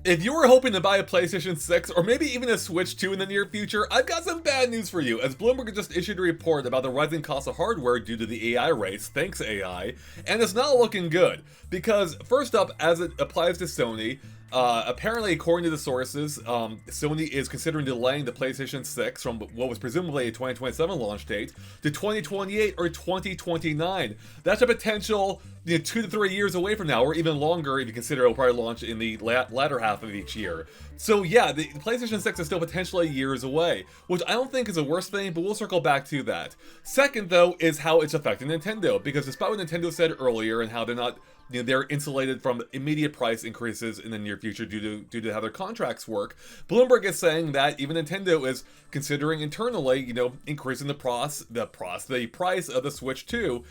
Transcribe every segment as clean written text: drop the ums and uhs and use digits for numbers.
If you were hoping to buy a PlayStation 6 or maybe even a Switch 2 in the near future, I've got some bad news for you, as Bloomberg just issued a report about the rising cost of hardware due to the AI race, thanks AI, and it's not looking good. Because, first up, as it applies to Sony, apparently, according to the sources, Sony is considering delaying the PlayStation 6 from what was presumably a 2027 launch date to 2028 or 2029. That's a potential 2 to 3 years away from now, or even longer if you consider it'll probably launch in the latter half of each year. So yeah, the PlayStation 6 is still potentially years away, which I don't think is a worse thing, but we'll circle back to that. Second, though, is how it's affecting Nintendo, because despite what Nintendo said earlier and how they're not they're insulated from immediate price increases in the near future due to how their contracts work. Bloomberg is saying that even Nintendo is considering internally, increasing the price of the Switch 2,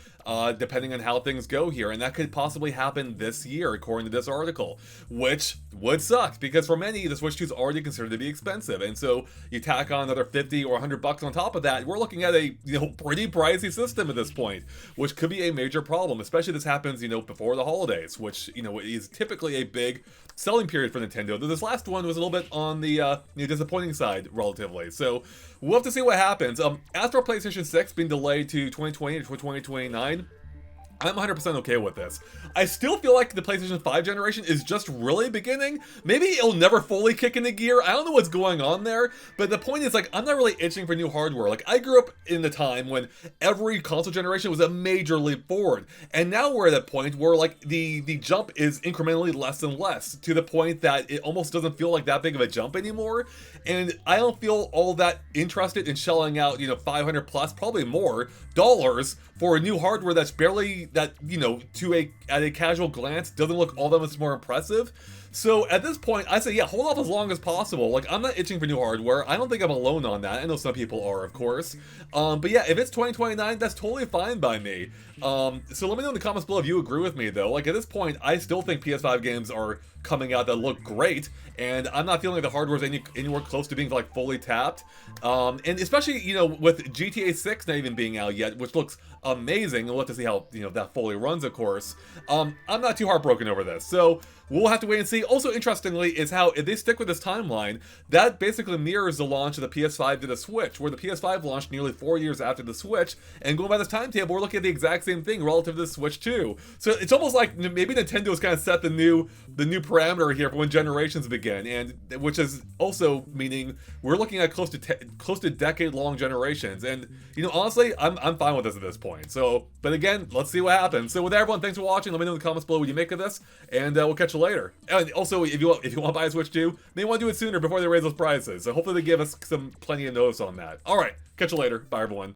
depending on how things go here, and that could possibly happen this year, according to this article, which would suck because for many the Switch 2 is already considered to be expensive, and so you tack on another 50 or 100 bucks on top of that, we're looking at a pretty pricey system at this point, which could be a major problem, especially if this happens before the holidays, which is typically a big selling period for Nintendo. Though this last one was a little bit on the disappointing side relatively. So we'll have to see what happens. As for PlayStation 6 being delayed to 2020 to 2029, I'm 100% okay with this. I still feel like the PlayStation 5 generation is just really beginning. Maybe it'll never fully kick into gear. I don't know what's going on there, but the point is, I'm not really itching for new hardware. I grew up in the time when every console generation was a major leap forward, and now we're at a point where, the jump is incrementally less and less, to the point that it almost doesn't feel like that big of a jump anymore, and I don't feel all that interested in shelling out, 500 plus, probably more, dollars for a new hardware that's barely, at a casual glance doesn't look all that much more impressive. So at this point, I say, yeah, hold off as long as possible. I'm not itching for new hardware. I don't think I'm alone on that. I know some people are, of course. But yeah, if it's 2029, that's totally fine by me. So let me know in the comments below if you agree with me, though. At this point, I still think PS5 games are coming out that look great, and I'm not feeling like the hardware's anywhere close to being fully tapped. And especially, with GTA 6 not even being out yet, which looks amazing, and we'll have to see how, that fully runs, of course. I'm not too heartbroken over this, so we'll have to wait and see. Also, interestingly, is how if they stick with this timeline, that basically mirrors the launch of the PS5 to the Switch, where the PS5 launched nearly 4 years after the Switch, and going by this timetable, we're looking at the exact same thing relative to the Switch 2. So it's almost like maybe Nintendo's kind of set the new parameter here for when generations begin, and which is also meaning we're looking at close to decade-long generations. And honestly, I'm fine with this at this point. So, but again, let's see what happens. So with that, everyone, thanks for watching. Let me know in the comments below what you make of this, and we'll catch you later. And also, if you want to buy a Switch 2, they want to do it sooner before they raise those prices. So hopefully they give us plenty of notice on that. All right, catch you later. Bye, everyone.